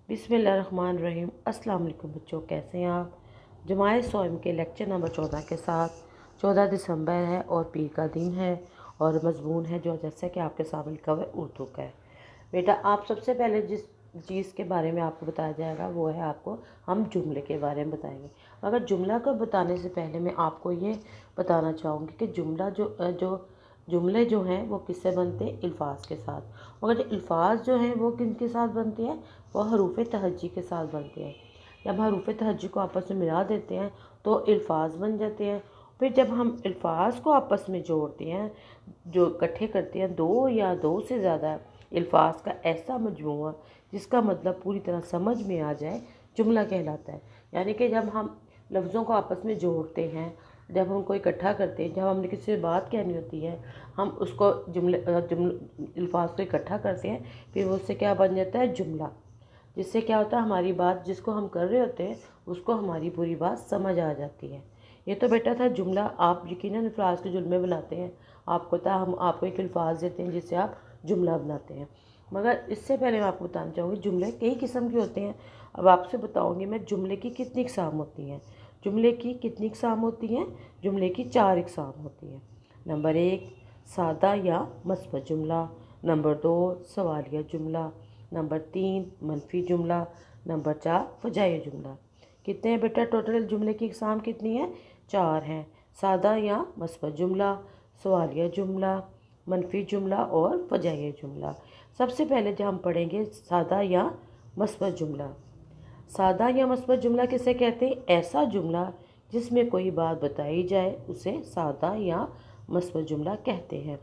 बिस्मिल्लाहिर्रहमानिर्रहीम। अस्सलाम वालेकुम बच्चों, कैसे हैं आप? जमाए सोम के लेक्चर नंबर 14 के साथ 14 दिसंबर है और पीर का दिन है और मजमून है जो जैसे कि आपके सामने लिखा हुआ है उर्दू का है। बेटा, आप सबसे पहले जिस चीज़ के बारे में आपको बताया जाएगा वो है आपको हम जुमले के बारे में बताएंगे। मगर जुमला को बताने से पहले मैं आपको ये बताना चाहूँगी कि जुमले जो हैं वो किससे बनते हैं? अल्फाज के साथ। मगर जो अल्फाज जो हैं वो किन के साथ बनते हैं? वो हरूफ तहज्जी के साथ बनते हैं। जब हरूफ तहज्जी को आपस में मिला देते हैं तो अल्फाज बन जाते हैं। फिर जब हम अल्फाज को आपस में जोड़ते हैं, जो इकट्ठे करते हैं दो या दो से ज़्यादा अल्फाज का ऐसा मजमूआ जिसका मतलब पूरी तरह समझ में आ जाए, जुमला कहलाता है। यानी कि जब हम लफ्ज़ों को आपस में जोड़ते हैं, जब हम उनको इकट्ठा करते हैं, जब हमने किसी से बात कहनी होती है, हम उसको अल्फाज को इकट्ठा करते हैं, फिर वो उससे क्या बन जाता है? जुमला। जिससे क्या होता है, हमारी बात जिसको हम कर रहे होते हैं उसको हमारी पूरी बात समझ आ जाती है। ये तो बेटा था जुमला। आप यकीनन अल्फाज के जुमले बनाते हैं, आपको पता, हम आपको एक अल्फाज देते हैं जिससे आप जुमला बनाते हैं। मगर इससे पहले मैं आपको बताना चाहूँगी जुमले कई किस्म के होते हैं। अब आपसे बताऊँगी मैं जुमले की कितनी इकसाम होती हैं। जुमले की कितनी इकसाम होती हैं? जुमले की 4 इकसाम होती हैं। नंबर 1 सादा या मस्बत जुमला, नंबर 2 सवालिया जुमला, नंबर 3 मनफी जुमला, नंबर 4 फजाई जुमला। कितने हैं बेटा टोटल जुमले की इकसाम कितनी है? 4 हैं। सादा या मस्बत जुमला, सवालिया जुमला, मनफी जुमला और फजाई जुमला। सबसे पहले जो हम पढ़ेंगे सादा या मस्बत जुमला। सादा या मस्बत जुमला किसे कहते हैं? ऐसा जुमला जिसमें कोई बात बताई जाए उसे सादा या मस्बत जुमला कहते हैं।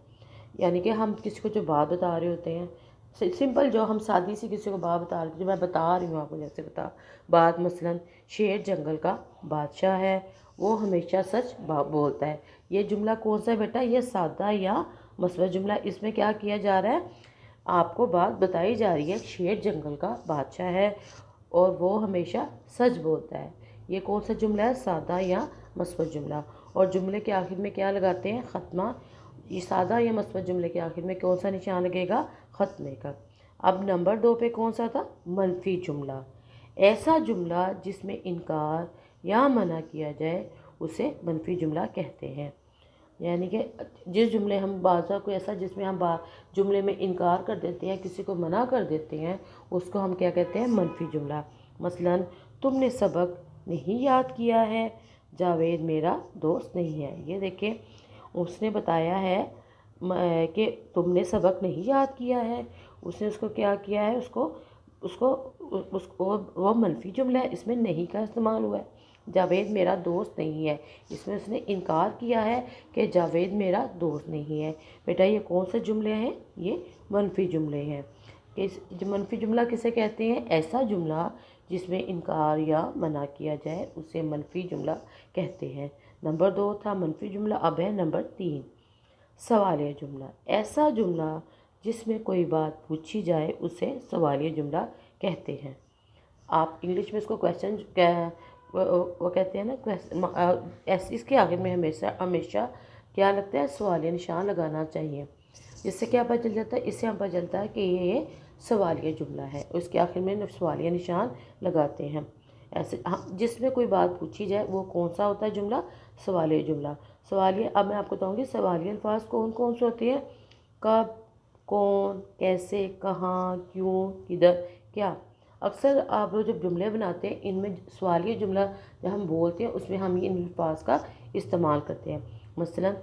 यानी कि हम किसी को जो बात बता रहे होते हैं, सिंपल जो हम सादी सी किसी को बात बता रहे, जो मैं बता रही हूँ आपको, जैसे बात मसलन शेर जंगल का बादशाह है, वो हमेशा सच बोलता है। ये जुमला कौन सा है बेटा? ये सादा या मस्बत जुमला। इसमें क्या किया जा रहा है? आपको बात बताई जा रही है, शेर जंगल का बादशाह है और वो हमेशा सच बोलता है। ये कौन सा जुमला है? सादा या मस्बत जुमला। और जुमले के आखिर में क्या लगाते हैं? ख़त्मा। ये सादा या मस्बत जुमले के आखिर में कौन सा निशान लगेगा? ख़त्मे का। अब नंबर 2 पे कौन सा था? मनफी जुमला। ऐसा जुमला जिसमें इनकार या मना किया जाए उसे मनफी जुमला कहते हैं। यानी कि जिस जुमले हम बाज़ा को ऐसा जिसमें हम जुमले में इनकार कर देते हैं, किसी को मना कर देते हैं, उसको हम क्या कहते हैं? मनफी जुमला। मसलन तुमने सबक नहीं याद किया है, जावेद मेरा दोस्त नहीं है। ये देखिए, उसने बताया है कि तुमने सबक नहीं याद किया है, उसने उसको क्या किया है? उसको उसको उसको वो मनफी जुमला है, इसमें नहीं का इस्तेमाल हुआ है। जावेद मेरा दोस्त नहीं है, इसमें उसने इनकार किया है कि जावेद मेरा दोस्त नहीं है। बेटा, ये कौन से जुमले हैं? ये मनफी जुमले हैं। मनफी जुमला किसे कहते हैं? ऐसा जुमला जिसमें इनकार या मना किया जाए उसे मनफी जुमला कहते हैं। नंबर 2 था मनफी जुमला। अब है नंबर 3 सवालिया जुमला। ऐसा जुमला जिसमें कोई बात पूछी जाए उसे सवालिया जुमला कहते हैं। आप इंग्लिश में इसको क्वेश्चन वो कहते हैं ना, क्वेश्चन। इसके आगे में हमेशा हमेशा क्या लगता है? सवालिया निशान लगाना चाहिए। जिससे क्या पता चल जाता है? इससे हम पता चलता है कि ये सवालिया जुमला है और इसके आखिर में सवालिया निशान लगाते हैं। ऐसे जिसमें कोई बात पूछी जाए वो कौन सा होता है जुमला? सवालिया जुमला। सवालिया, अब मैं आपको बताऊँगी सवालिया अल्फाज कौन कौन से होते हैं। कब, कौन, कैसे, कहाँ, क्यों, किधर, क्या। अक्सर आप लोग जब जुमले बनाते हैं इनमें सवालिया जुमला जब हम बोलते हैं उसमें हम इन अल्फाज का इस्तेमाल करते हैं। मसलन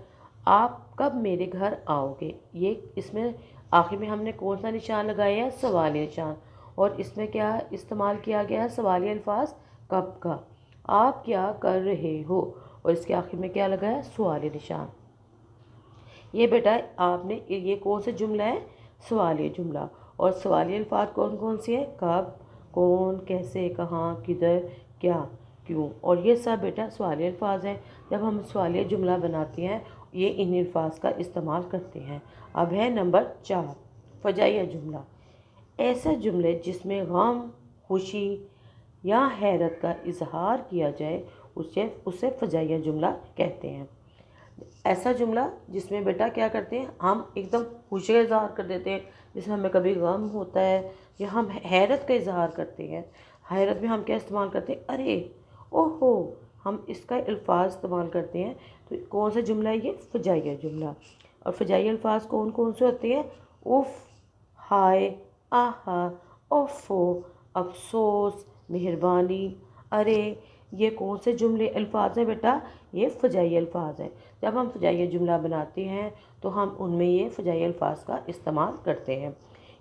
आप कब मेरे घर आओगे, ये इसमें आखिर में हमने कौन सा निशान लगाया है? सवालिया निशान। और इसमें क्या इस्तेमाल किया गया है? सवालिया अल्फाज कब का। आप क्या कर रहे हो, और इसके आखिर में क्या लगा है? सवालिया निशान। ये बेटा आपने ये कौन सा जुमला है? सवालिया जुमला। और सवालिया अल्फाज कौन कौन से हैं? कब, कौन, कैसे, कहाँ, किधर, क्या, क्यों। और ये सब बेटा सवालिया अल्फाज हैं। जब हम सवालिया जुमला बनाते हैं ये इन अल्फाज का इस्तेमाल करते हैं। अब है नंबर 4 फजाइया जुमला। ऐसे जुमले जिसमें गम, खुशी या हैरत का इजहार किया जाए उसे फजाइया जुमला कहते हैं। ऐसा जुमला जिसमें बेटा क्या करते हैं? हम एकदम खुशी का इजहार कर देते हैं, جیسے ہمیں کبھی غم ہوتا ہے یا ہم حیرت کا اظہار کرتے ہیں، حیرت میں ہم کیا استعمال کرتے ہیں؟ ارے، اوہو، ہم اس کا الفاظ استعمال کرتے ہیں۔ تو کون سا جملہ ہے یہ؟ فجائیہ جملہ۔ اور فجائیہ الفاظ کون کون سے ہوتے ہیں؟ اف، ہائے، آہا، اوفو، افسوس، مہربانی، ارے، یہ کون سے جملے الفاظ ہیں بیٹا؟ یہ فجائیہ الفاظ ہیں۔ جب ہم فجائیہ جملہ بناتے ہیں تو ہم ان میں یہ فجائیہ الفاظ کا استعمال کرتے ہیں۔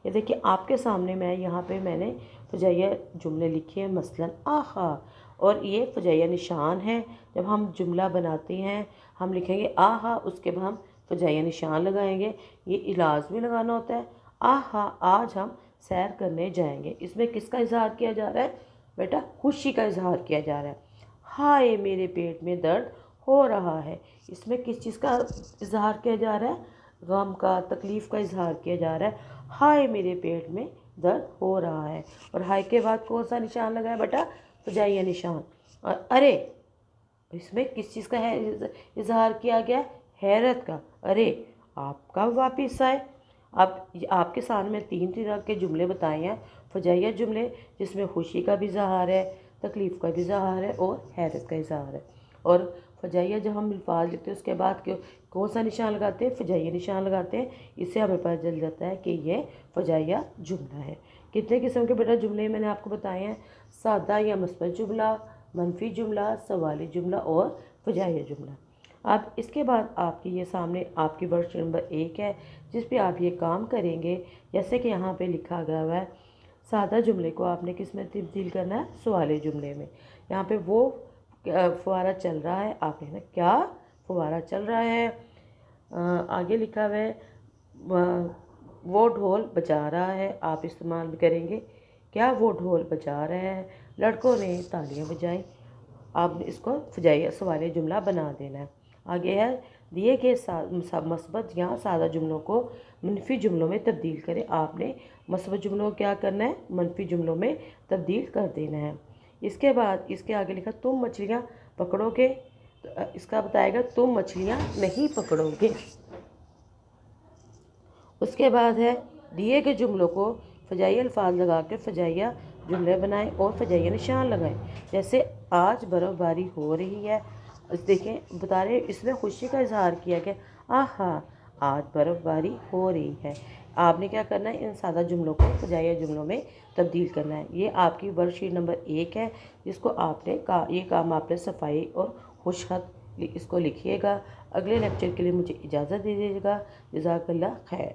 یہ دیکھیے آپ کے سامنے یہاں پہ میں نے فجائیہ جملے لکھے ہیں، مثلا آہا، اور یہ فجائیہ نشان ہے۔ جب ہم جملہ بناتے ہیں ہم لکھیں گے آہا، اس کے بعد ہم فجائیہ نشان لگائیں گے۔ یہ لازمی لگانا ہوتا ہے۔ آہا، آج ہم سیر کرنے جائیں گے، اس میں کس کا اظہار کیا جا رہا ہے بیٹا؟ خوشی کا اظہار کیا جا رہا ہے۔ ہائے، میرے پیٹ میں درد ہو رہا ہے، اس میں کس چیز کا اظہار کیا جا رہا ہے؟ غم کا، تکلیف کا اظہار کیا جا رہا ہے۔ ہائے، میرے پیٹ میں درد ہو رہا ہے، اور ہائے کے بعد کون سا نشان لگا ہے بیٹا؟ فجائیہ نشان۔ اور ارے، اس میں کس چیز کا ہے اظہار کیا گیا؟ حیرت کا۔ ارے، آپ کب واپس آئے؟ اب آپ کے سامنے میں 3 طرح کے جملے بتائے ہیں، فجائیہ جملے جس میں خوشی کا بھی اظہار ہے، تکلیف کا بھی اظہار ہے اور حیرت کا اظہار ہے۔ اور فجائیہ جب ہم الفاظ لکھتے ہیں اس کے بعد کون سا نشان لگاتے ہیں؟ فجائیہ نشان لگاتے ہیں۔ اس سے ہمیں پتہ چل جاتا ہے کہ یہ فجائیہ جملہ ہے۔ کتنے قسم کے بیٹا جملے میں نے آپ کو بتائے ہیں؟ سادہ یا مثبت جملہ، منفی جملہ، سوالی جملہ اور فجائیہ جملہ۔ اب اس کے بعد آپ کے یہ سامنے آپ کی ورک شیٹ نمبر 1 ہے، جس پہ آپ یہ کام کریں گے۔ جیسے کہ یہاں پہ لکھا گیا ہوا ہے، سادہ جملے کو آپ نے کس میں تبدیل کرنا ہے؟ سوالی جملے میں۔ یہاں پہ وہ فوارہ چل رہا ہے، آپ کہنا کیا فوارہ چل رہا ہے؟ آگے لکھا ہوا ہے وہ ڈھول بجا رہا ہے، آپ استعمال کریں گے کیا وہ ڈھول بجا رہا ہے؟ لڑکوں نے تالیاں بجائیں، آپ نے اس کو فجائیہ سوالیہ جملہ بنا دینا ہے۔ آگے ہے دیے گئے مثبت یا سادہ جملوں کو منفی جملوں میں تبدیل کریں، آپ نے مثبت جملوں کو کیا کرنا ہے؟ منفی جملوں میں تبدیل کر دینا ہے۔ اس کے بعد اس کے آگے لکھا تم مچھلیاں پکڑو گے، اس کا بتائے گا تم مچھلیاں نہیں پکڑو گے۔ اس کے بعد ہے دیے گئے جملوں کو فجائیہ الفاظ لگا کر فجائیہ جملے بنائیں اور فجائیہ نشان لگائیں۔ جیسے آج برف باری ہو رہی ہے، دیکھیں بتا رہے اس میں خوشی کا اظہار کیا گیا، آہا، آج برف باری ہو رہی ہے۔ آپ نے کیا کرنا ہے؟ ان سادہ جملوں کو فجائیہ جملوں میں تبدیل کرنا ہے۔ یہ آپ کی ورک شیٹ نمبر 1 ہے، جس کو آپ نے یہ کام آپ نے صفائی اور خوش خط اس کو لکھیے گا۔ اگلے لیکچر کے لیے مجھے اجازت دیجیے گا۔ جزاک اللہ خیر۔